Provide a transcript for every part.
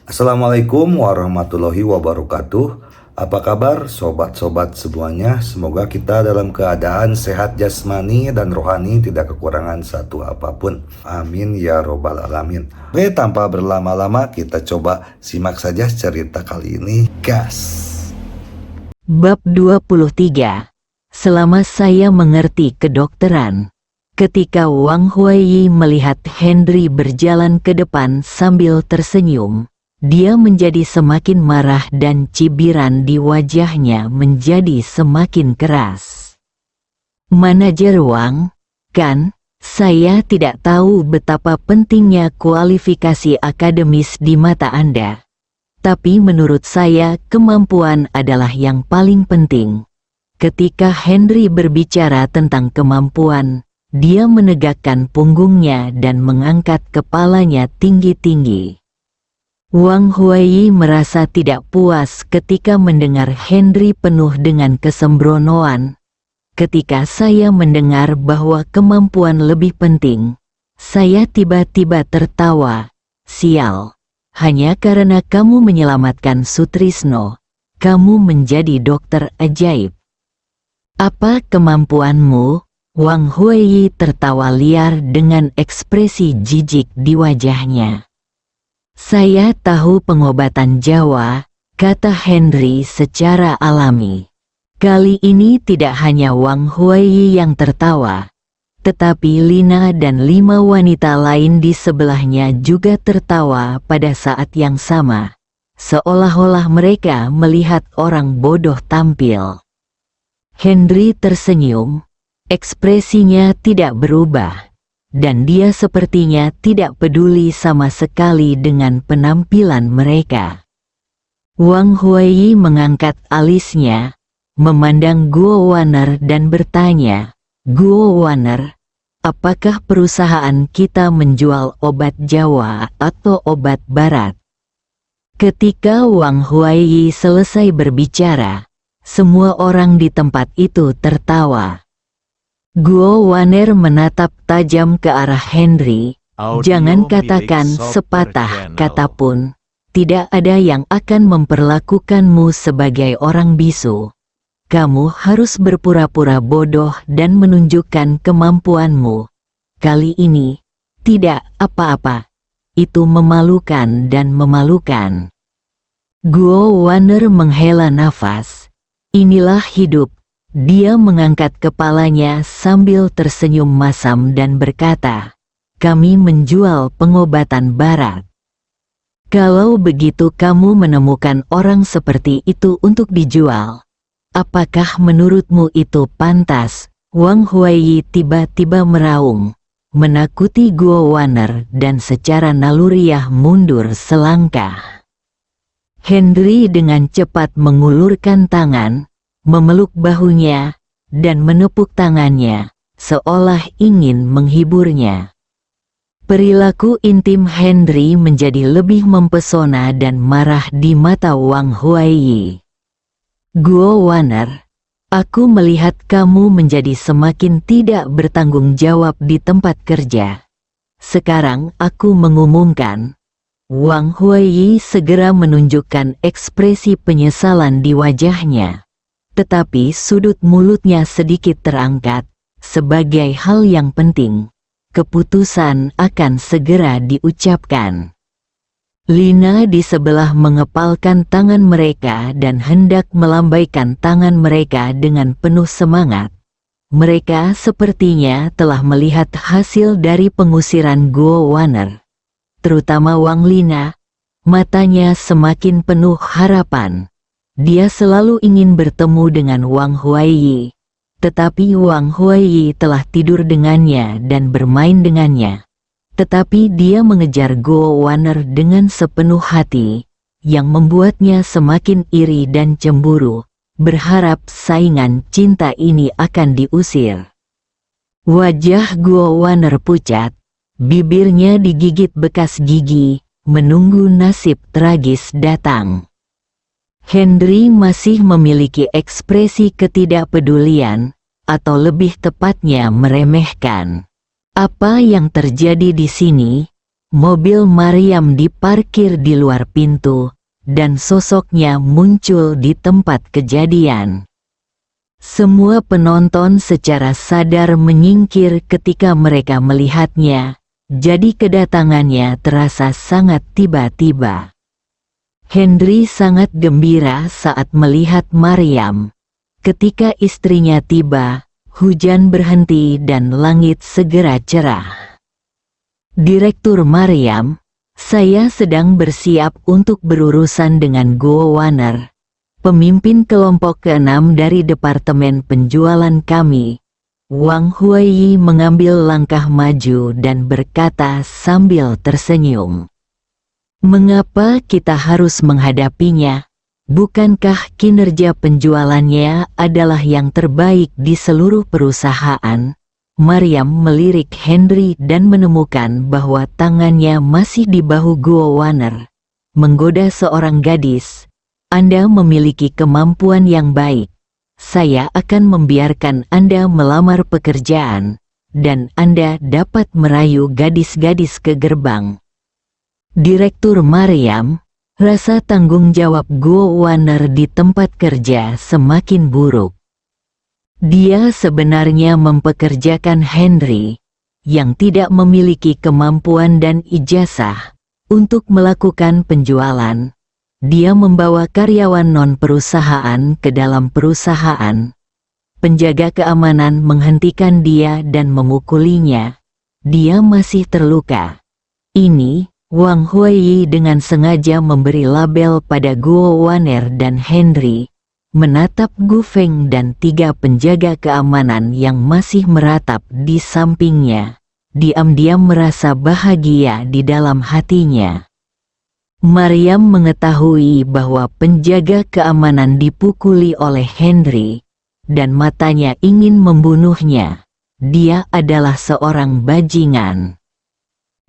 Assalamualaikum warahmatullahi wabarakatuh. Apa kabar sobat-sobat semuanya? Semoga kita dalam keadaan sehat jasmani dan rohani, tidak kekurangan satu apapun. Amin ya robbal alamin. Oke, tanpa berlama-lama kita coba simak saja cerita kali ini. Gas. Bab 23. Selama saya mengerti kedokteran. Ketika Wang Huaiyi melihat Henry berjalan ke depan sambil tersenyum, dia menjadi semakin marah dan cibiran di wajahnya menjadi semakin keras. "Manajer Wang, kan, saya tidak tahu betapa pentingnya kualifikasi akademis di mata Anda. Tapi menurut saya kemampuan adalah yang paling penting." Ketika Henry berbicara tentang kemampuan, dia menegakkan punggungnya dan mengangkat kepalanya tinggi-tinggi. Wang Huaiyi merasa tidak puas ketika mendengar Henry penuh dengan kesembronoan. Ketika saya mendengar bahwa kemampuan lebih penting, saya tiba-tiba tertawa. "Sial, hanya karena kamu menyelamatkan Sutrisno, kamu menjadi dokter ajaib. Apa kemampuanmu?" Wang Huaiyi tertawa liar dengan ekspresi jijik di wajahnya. "Saya tahu pengobatan Jawa," kata Henry secara alami. Kali ini tidak hanya Wang Huaiyi yang tertawa, tetapi Lina dan 5 wanita lain di sebelahnya juga tertawa pada saat yang sama, seolah-olah mereka melihat orang bodoh tampil. Henry tersenyum, ekspresinya tidak berubah. Dan dia sepertinya tidak peduli sama sekali dengan penampilan mereka. Wang Huaiyi mengangkat alisnya, memandang Guo Waner dan bertanya, "Guo Waner, apakah perusahaan kita menjual obat Jawa atau obat Barat?" Ketika Wang Huaiyi selesai berbicara, semua orang di tempat itu tertawa. Guo Waner menatap tajam ke arah Henry. "Jangan katakan sepatah kata pun. Tidak ada yang akan memperlakukanmu sebagai orang bisu. Kamu harus berpura-pura bodoh dan menunjukkan kemampuanmu. Kali ini, tidak apa-apa. Itu memalukan dan memalukan." Guo Waner menghela nafas. Inilah hidup. Dia mengangkat kepalanya sambil tersenyum masam dan berkata, "Kami menjual pengobatan Barat. Kalau begitu kamu menemukan orang seperti itu untuk dijual. Apakah menurutmu itu pantas?" Wang Huaiyi tiba-tiba meraung, menakuti Guo Waner dan secara naluriah mundur selangkah. Henry dengan cepat mengulurkan tangan, memeluk bahunya, dan menepuk tangannya, seolah ingin menghiburnya. Perilaku intim Henry menjadi lebih mempesona dan marah di mata Wang Huaiyi. "Guo Waner, aku melihat kamu menjadi semakin tidak bertanggung jawab di tempat kerja. Sekarang aku mengumumkan." Wang Huaiyi segera menunjukkan ekspresi penyesalan di wajahnya. Tetapi sudut mulutnya sedikit terangkat, sebagai hal yang penting. Keputusan akan segera diucapkan. Lina di sebelah mengepalkan tangan mereka dan hendak melambaikan tangan mereka dengan penuh semangat. Mereka sepertinya telah melihat hasil dari pengusiran Guo Waner. Terutama Wang Lina, matanya semakin penuh harapan. Dia selalu ingin bertemu dengan Wang Huaiyi, tetapi Wang Huaiyi telah tidur dengannya dan bermain dengannya. Tetapi dia mengejar Guo Waner dengan sepenuh hati, yang membuatnya semakin iri dan cemburu, berharap saingan cinta ini akan diusir. Wajah Guo Waner pucat, bibirnya digigit bekas gigi, menunggu nasib tragis datang. Henry masih memiliki ekspresi ketidakpedulian, atau lebih tepatnya meremehkan. "Apa yang terjadi di sini?" mobil Maryam diparkir di luar pintu, dan sosoknya muncul di tempat kejadian. Semua penonton secara sadar menyingkir ketika mereka melihatnya, jadi kedatangannya terasa sangat tiba-tiba. Henry sangat gembira saat melihat Maryam. Ketika istrinya tiba, hujan berhenti dan langit segera cerah. Direktur Maryam, saya sedang bersiap untuk berurusan dengan Guo Wanner, pemimpin kelompok ke-6 dari departemen penjualan kami. Wang Huaiyi mengambil langkah maju dan berkata sambil tersenyum. Mengapa kita harus menghadapinya? Bukankah kinerja penjualannya adalah yang terbaik di seluruh perusahaan? Maryam melirik Henry dan menemukan bahwa tangannya masih di bahu Guo Wanner. Menggoda seorang gadis, Anda memiliki kemampuan yang baik. Saya akan membiarkan Anda melamar pekerjaan, dan Anda dapat merayu gadis-gadis ke gerbang. Direktur Maryam, rasa tanggung jawab Guo Wanner di tempat kerja semakin buruk. Dia sebenarnya mempekerjakan Henry, yang tidak memiliki kemampuan dan ijazah, untuk melakukan penjualan. Dia membawa karyawan non-perusahaan ke dalam perusahaan. Penjaga keamanan menghentikan dia dan memukulinya. Dia masih terluka. Ini, Wang Huaiyi dengan sengaja memberi label pada Guo Wanner dan Henry, menatap Gu Feng dan 3 penjaga keamanan yang masih meratap di sampingnya. Diam-diam merasa bahagia di dalam hatinya. Maryam mengetahui bahwa penjaga keamanan dipukuli oleh Henry, dan matanya ingin membunuhnya. Dia adalah seorang bajingan.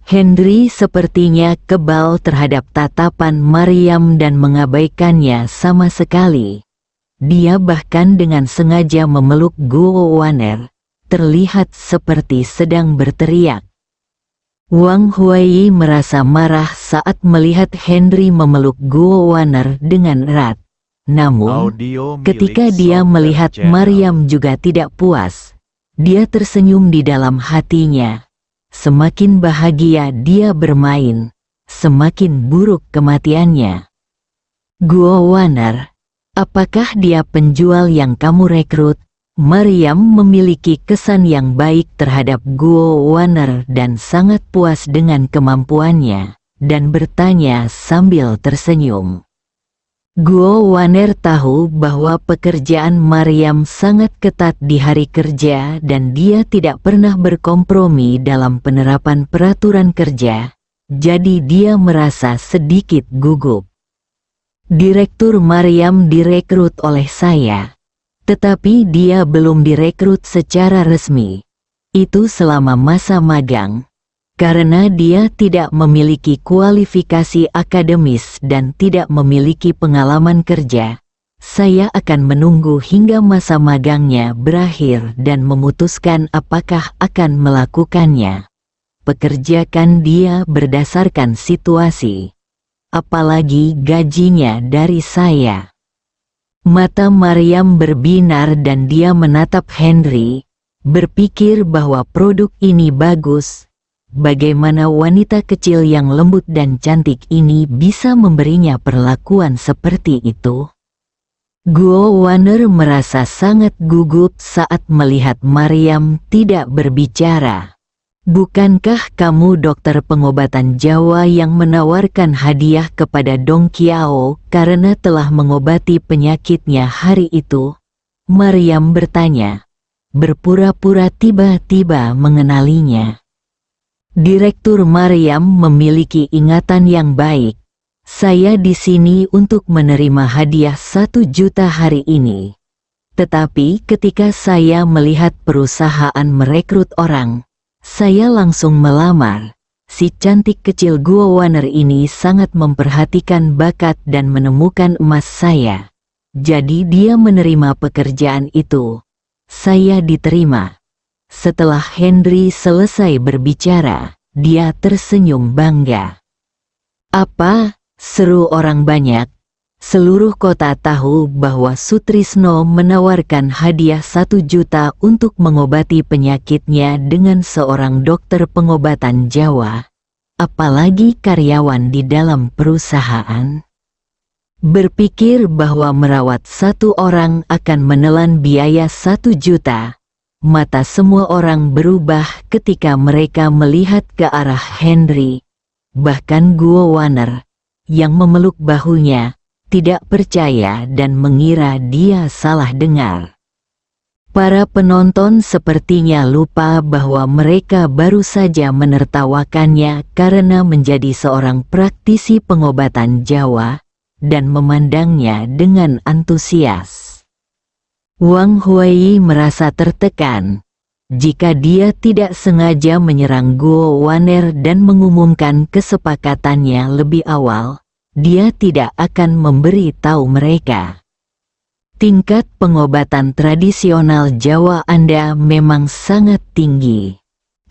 Henry sepertinya kebal terhadap tatapan Maryam dan mengabaikannya sama sekali. Dia bahkan dengan sengaja memeluk Guo Wanner, terlihat seperti sedang berteriak. Wang Huaiyi merasa marah saat melihat Henry memeluk Guo Wanner dengan erat. Namun, ketika dia melihat Maryam juga tidak puas, dia tersenyum di dalam hatinya. Semakin bahagia dia bermain, semakin buruk kematiannya. Guo Wanner, apakah dia penjual yang kamu rekrut? Maryam memiliki kesan yang baik terhadap Guo Wanner dan sangat puas dengan kemampuannya, dan bertanya sambil tersenyum. Guo Wanner tahu bahwa pekerjaan Maryam sangat ketat di hari kerja dan dia tidak pernah berkompromi dalam penerapan peraturan kerja, jadi dia merasa sedikit gugup. Direktur Maryam direkrut oleh saya, tetapi dia belum direkrut secara resmi. Itu selama masa magang. Karena dia tidak memiliki kualifikasi akademis dan tidak memiliki pengalaman kerja, saya akan menunggu hingga masa magangnya berakhir dan memutuskan apakah akan melakukannya. Pekerjakan dia berdasarkan situasi. Apalagi gajinya dari saya. Mata Maryam berbinar dan dia menatap Henry, berpikir bahwa produk ini bagus. Bagaimana wanita kecil yang lembut dan cantik ini bisa memberinya perlakuan seperti itu? Guo Wanner merasa sangat gugup saat melihat Maryam tidak berbicara. Bukankah kamu dokter pengobatan Jawa yang menawarkan hadiah kepada Dong Qiao karena telah mengobati penyakitnya hari itu? Maryam bertanya, berpura-pura tiba-tiba mengenalinya. Direktur Maryam memiliki ingatan yang baik. Saya di sini untuk menerima hadiah 1 juta hari ini. Tetapi ketika saya melihat perusahaan merekrut orang, saya langsung melamar. Si cantik kecil Guo Wanner ini sangat memperhatikan bakat dan menemukan emas saya. Jadi dia menerima pekerjaan itu. Saya diterima. Setelah Henry selesai berbicara, dia tersenyum bangga. "Apa?" seru orang banyak. Seluruh kota tahu bahwa Sutrisno menawarkan hadiah 1 juta untuk mengobati penyakitnya dengan seorang dokter pengobatan Jawa, apalagi karyawan di dalam perusahaan. Berpikir bahwa merawat 1 orang akan menelan biaya 1 juta, mata semua orang berubah ketika mereka melihat ke arah Henry. Bahkan Guo Waner, yang memeluk bahunya, tidak percaya dan mengira dia salah dengar. Para penonton sepertinya lupa bahwa mereka baru saja menertawakannya karena menjadi seorang praktisi pengobatan Jawa, dan memandangnya dengan antusias. Wang Huai merasa tertekan. Jika dia tidak sengaja menyerang Guo Waner dan mengumumkan kesepakatannya lebih awal, dia tidak akan memberi tahu mereka. Tingkat pengobatan tradisional Jawa Anda memang sangat tinggi.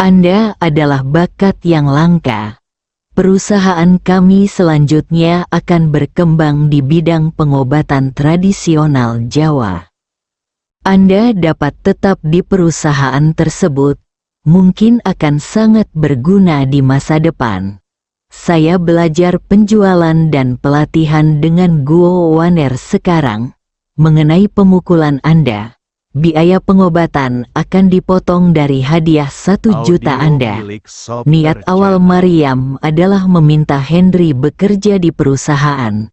Anda adalah bakat yang langka. Perusahaan kami selanjutnya akan berkembang di bidang pengobatan tradisional Jawa. Anda dapat tetap di perusahaan tersebut, mungkin akan sangat berguna di masa depan. Saya belajar penjualan dan pelatihan dengan Guo Waner sekarang. Mengenai pemukulan Anda, biaya pengobatan akan dipotong dari hadiah 1 juta Anda. Niat awal Mariam adalah meminta Henry bekerja di perusahaan.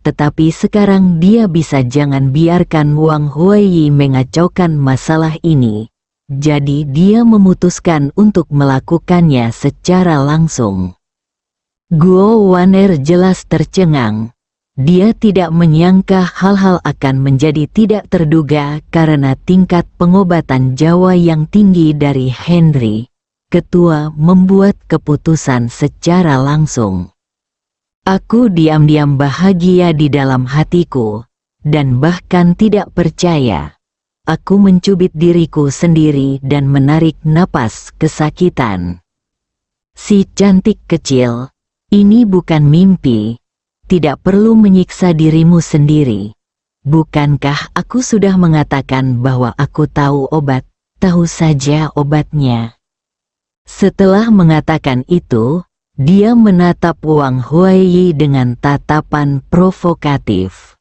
Tetapi sekarang dia bisa jangan biarkan Wang Huai mengacaukan masalah ini. Jadi dia memutuskan untuk melakukannya secara langsung. Guo Waner jelas tercengang. Dia tidak menyangka hal-hal akan menjadi tidak terduga karena tingkat pengobatan Jawa yang tinggi dari Henry. Ketua membuat keputusan secara langsung. Aku diam-diam bahagia di dalam hatiku, dan bahkan tidak percaya. Aku mencubit diriku sendiri dan menarik napas kesakitan. Si cantik kecil, ini bukan mimpi. Tidak perlu menyiksa dirimu sendiri. Bukankah aku sudah mengatakan bahwa aku tahu obat, tahu saja obatnya. Setelah mengatakan itu, dia menatap Wang Huai dengan tatapan provokatif.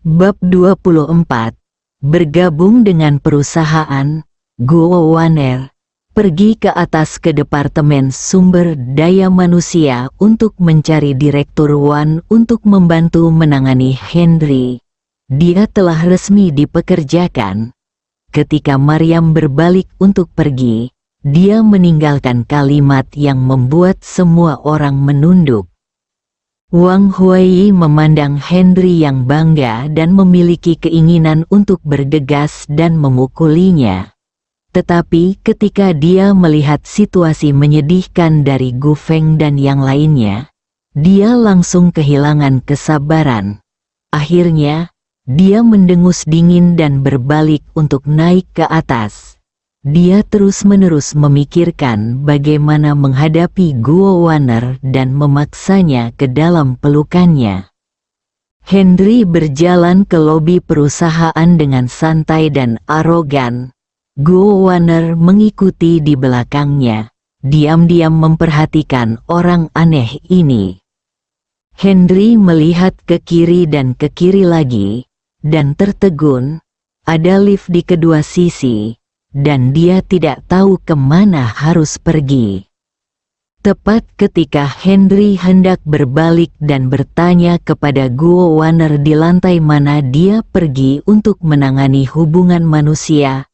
Bab 24. Bergabung dengan perusahaan. Guo Waner pergi ke atas ke Departemen Sumber Daya Manusia untuk mencari Direktur Wan untuk membantu menangani Henry. Dia telah resmi dipekerjakan. Ketika Mariam berbalik untuk pergi, dia meninggalkan kalimat yang membuat semua orang menunduk. Wang Huai memandang Henry yang bangga dan memiliki keinginan untuk bergegas dan memukulinya. Tetapi ketika dia melihat situasi menyedihkan dari Gu Feng dan yang lainnya, dia langsung kehilangan kesabaran. Akhirnya, dia mendengus dingin dan berbalik untuk naik ke atas. Dia terus-menerus memikirkan bagaimana menghadapi Guo Waner dan memaksanya ke dalam pelukannya. Henry berjalan ke lobi perusahaan dengan santai dan arogan. Guo Waner mengikuti di belakangnya, diam-diam memperhatikan orang aneh ini. Henry melihat ke kiri dan ke kiri lagi, dan tertegun. Ada lift di kedua sisi, dan dia tidak tahu kemana harus pergi. Tepat ketika Henry hendak berbalik dan bertanya kepada Guo Waner di lantai mana dia pergi untuk menangani hubungan manusia,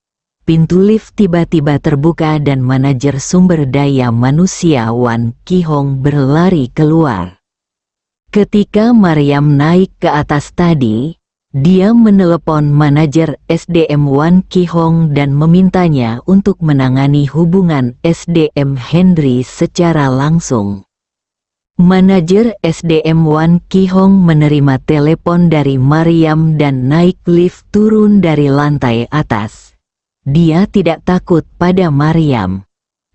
pintu lift tiba-tiba terbuka dan manajer sumber daya manusia Wan Qihong berlari keluar. Ketika Mariam naik ke atas tadi, dia menelepon manajer SDM Wan Qihong dan memintanya untuk menangani hubungan SDM Henry secara langsung. Manajer SDM Wan Qihong menerima telepon dari Mariam dan naik lift turun dari lantai atas. Dia tidak takut pada Mariam.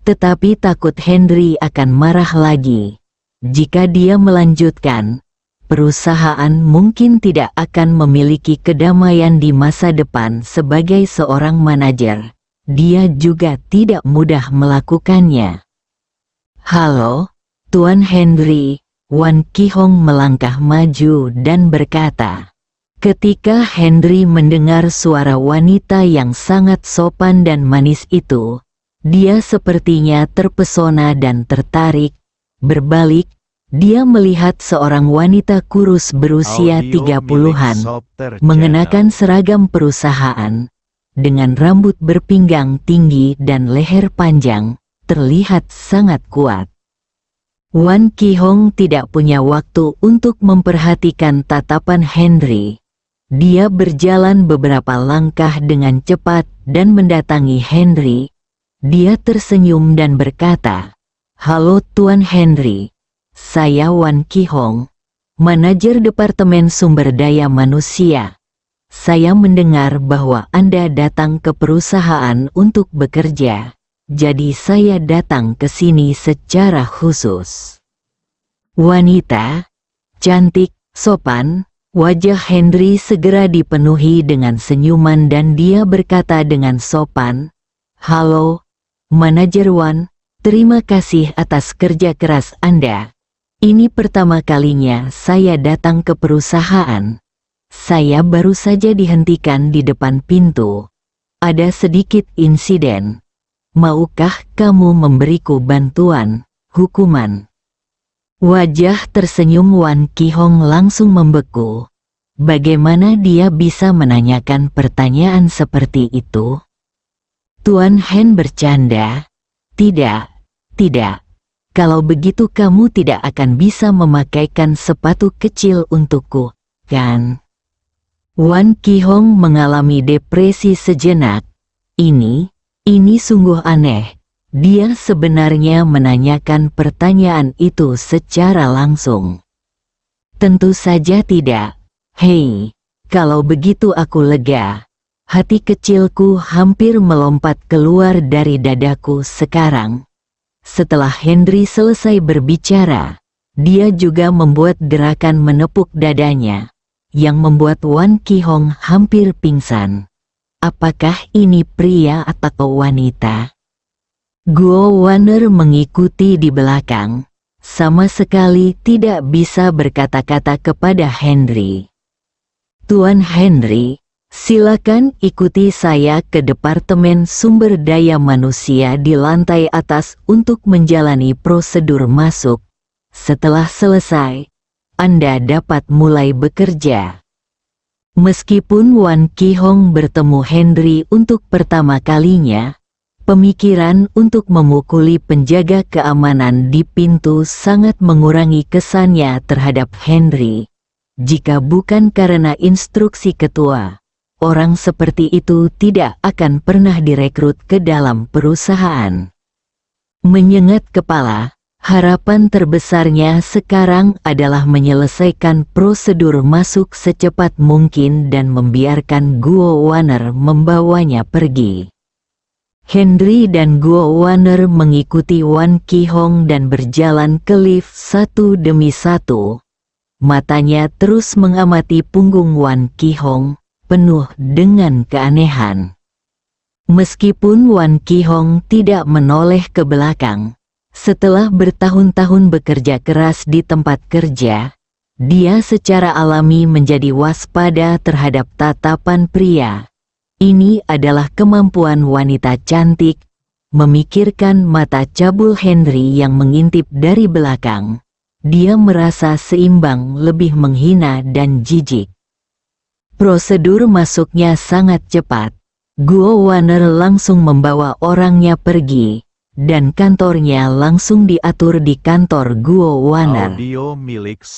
tetapi takut Henry akan marah lagi. Jika dia melanjutkan, perusahaan mungkin tidak akan memiliki kedamaian di masa depan sebagai seorang manajer. Dia juga tidak mudah melakukannya. "Halo, Tuan Henry," Wan Qihong melangkah maju dan berkata. Ketika Henry mendengar suara wanita yang sangat sopan dan manis itu, dia sepertinya terpesona dan tertarik. Berbalik, dia melihat seorang wanita kurus berusia 30-an, mengenakan seragam perusahaan, dengan rambut berpinggang tinggi dan leher panjang, terlihat sangat kuat. Wan Qihong tidak punya waktu untuk memperhatikan tatapan Henry. Dia berjalan beberapa langkah dengan cepat dan mendatangi Henry. Dia tersenyum dan berkata, "Halo Tuan Henry, saya Wan Qihong, manajer Departemen Sumber Daya Manusia. Saya mendengar bahwa Anda datang ke perusahaan untuk bekerja, jadi saya datang ke sini secara khusus." Wanita, cantik, sopan, wajah Henry segera dipenuhi dengan senyuman dan dia berkata dengan sopan, "Halo, Manajer Wan, terima kasih atas kerja keras Anda. Ini pertama kalinya saya datang ke perusahaan. Saya baru saja dihentikan di depan pintu. Ada sedikit insiden. Maukah kamu memberiku bantuan, hukuman?" Wajah tersenyum Wan Qihong langsung membeku. Bagaimana dia bisa menanyakan pertanyaan seperti itu? Tuan Hen bercanda. Tidak. Kalau begitu kamu tidak akan bisa memakaikan sepatu kecil untukku, kan? Wan Qihong mengalami depresi sejenak. Ini sungguh aneh. Dia sebenarnya menanyakan pertanyaan itu secara langsung. Tentu saja tidak. Hei, kalau begitu aku lega. Hati kecilku hampir melompat keluar dari dadaku sekarang. Setelah Henry selesai berbicara, dia juga membuat gerakan menepuk dadanya, yang membuat Wan Qihong hampir pingsan. Apakah ini pria atau wanita? Guo Waner mengikuti di belakang, sama sekali tidak bisa berkata-kata kepada Henry. "Tuan Henry, silakan ikuti saya ke Departemen Sumber Daya Manusia di lantai atas untuk menjalani prosedur masuk. Setelah selesai, Anda dapat mulai bekerja." Meskipun Wan Qihong bertemu Henry untuk pertama kalinya, pemikiran untuk memukuli penjaga keamanan di pintu sangat mengurangi kesannya terhadap Henry. Jika bukan karena instruksi ketua, orang seperti itu tidak akan pernah direkrut ke dalam perusahaan. Menyengat kepala, harapan terbesarnya sekarang adalah menyelesaikan prosedur masuk secepat mungkin dan membiarkan Guo Waner membawanya pergi. Henry dan Guo Waner mengikuti Wan Qihong dan berjalan ke lift satu demi satu. Matanya terus mengamati punggung Wan Qihong, penuh dengan keanehan. Meskipun Wan Qihong tidak menoleh ke belakang, setelah bertahun-tahun bekerja keras di tempat kerja, dia secara alami menjadi waspada terhadap tatapan pria. Ini adalah kemampuan wanita cantik, memikirkan mata cabul Henry yang mengintip dari belakang. Dia merasa seimbang lebih menghina dan jijik. Prosedur masuknya sangat cepat. Guo Waner langsung membawa orangnya pergi, dan kantornya langsung diatur di kantor Guo Waner.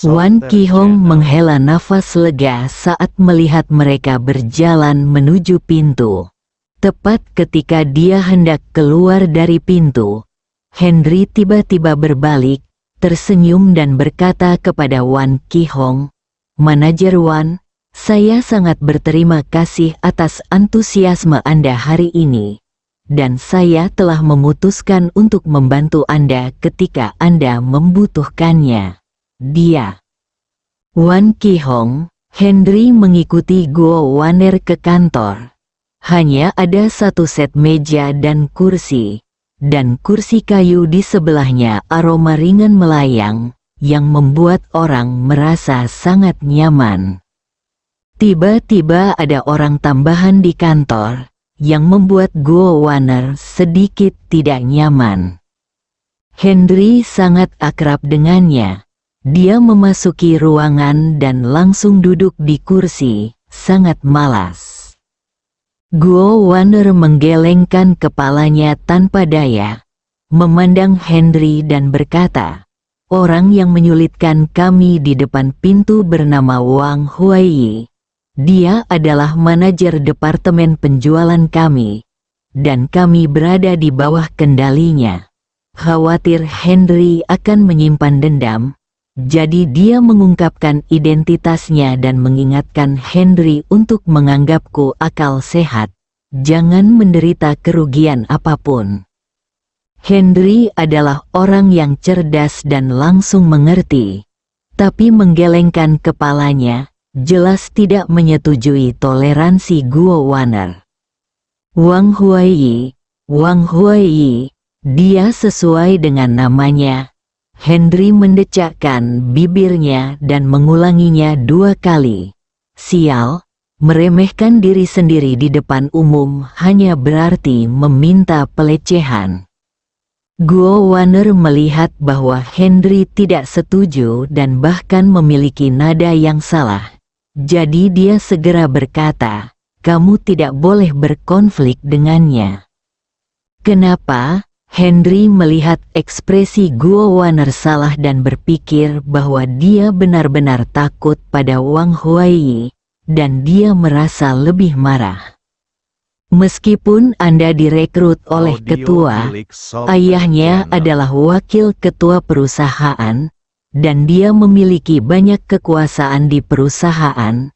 Wan Qihong menghela nafas lega saat melihat mereka berjalan menuju pintu. Tepat ketika dia hendak keluar dari pintu, Henry tiba-tiba berbalik, tersenyum dan berkata kepada Wan Qihong, "Manajer Wan, saya sangat berterima kasih atas antusiasme Anda hari ini. dan saya telah memutuskan untuk membantu Anda ketika Anda membutuhkannya. Dia. Wan Ki-hong, Henry mengikuti Guo Waner ke kantor. Hanya ada satu set meja dan kursi kayu di sebelahnya. Aroma ringan melayang, yang membuat orang merasa sangat nyaman. Tiba-tiba ada orang tambahan di kantor, yang membuat Guo Waner sedikit tidak nyaman. Henry sangat akrab dengannya. Dia memasuki ruangan dan langsung duduk di kursi, sangat malas. Guo Waner menggelengkan kepalanya tanpa daya, memandang Henry dan berkata, "Orang yang menyulitkan kami di depan pintu bernama Wang Huaiyi. Dia adalah manajer departemen penjualan kami, dan kami berada di bawah kendalinya." Khawatir Henry akan menyimpan dendam, jadi dia mengungkapkan identitasnya dan mengingatkan Henry untuk menganggapku akal sehat, jangan menderita kerugian apapun. Henry adalah orang yang cerdas dan langsung mengerti, tapi menggelengkan kepalanya, jelas tidak menyetujui toleransi Guo Waner. Wang Huaiyi, dia sesuai dengan namanya. Henry mendecakkan bibirnya dan mengulanginya 2 kali. Sial, meremehkan diri sendiri di depan umum hanya berarti meminta pelecehan. Guo Waner melihat bahwa Henry tidak setuju dan bahkan memiliki nada yang salah. Jadi dia segera berkata, "Kamu tidak boleh berkonflik dengannya." Kenapa? Henry melihat ekspresi Guo Waner salah dan berpikir bahwa dia benar-benar takut pada Wang Huaiyi, dan dia merasa lebih marah. Meskipun Anda direkrut oleh ketua, ayahnya adalah wakil ketua perusahaan, dan dia memiliki banyak kekuasaan di perusahaan.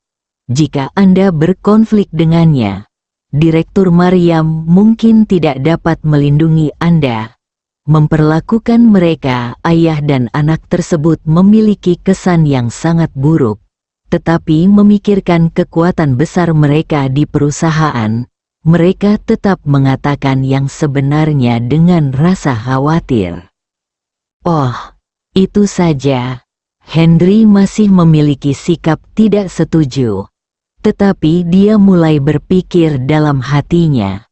Jika Anda berkonflik dengannya, Direktur Maryam mungkin tidak dapat melindungi Anda. Memperlakukan mereka, ayah dan anak tersebut memiliki kesan yang sangat buruk, tetapi memikirkan kekuatan besar mereka di perusahaan, mereka tetap mengatakan yang sebenarnya dengan rasa khawatir. Oh, itu saja. Henry masih memiliki sikap tidak setuju. Tetapi dia mulai berpikir dalam hatinya.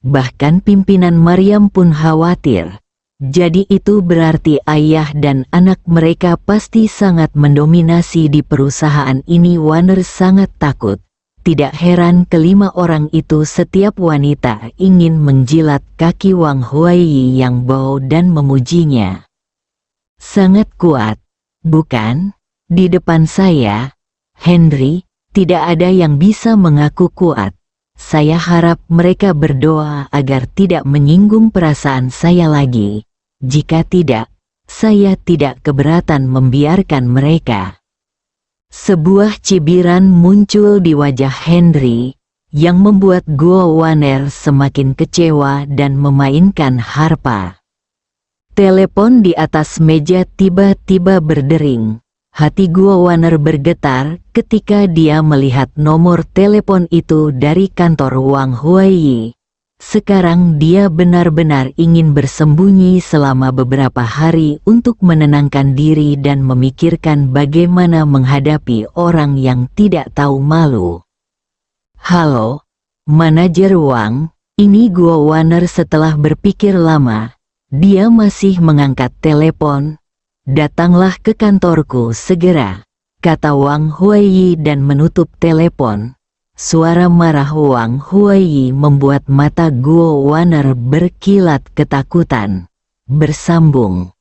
Bahkan pimpinan Maryam pun khawatir. Jadi itu berarti ayah dan anak mereka pasti sangat mendominasi di perusahaan ini. Waner sangat takut. Tidak heran kelima orang itu setiap wanita ingin menjilat kaki Wang Huaiyi yang bau dan memujinya. Sangat kuat, bukan? Di depan saya, Henry, tidak ada yang bisa mengaku kuat. Saya harap mereka berdoa agar tidak menyinggung perasaan saya lagi. Jika tidak, saya tidak keberatan membiarkan mereka. Sebuah cibiran muncul di wajah Henry, yang membuat Guo Waner semakin kecewa dan memainkan harpa. Telepon di atas meja tiba-tiba berdering. Hati Guo Waner bergetar ketika dia melihat nomor telepon itu dari kantor Wang Huaiyi. Sekarang dia benar-benar ingin bersembunyi selama beberapa hari untuk menenangkan diri dan memikirkan bagaimana menghadapi orang yang tidak tahu malu. "Halo, Manajer Wang, ini Guo Waner." Setelah berpikir lama, dia masih mengangkat telepon. "Datanglah ke kantorku segera," kata Wang Huaiyi dan menutup telepon. Suara marah Wang Huaiyi membuat mata Guo Waner berkilat ketakutan. Bersambung.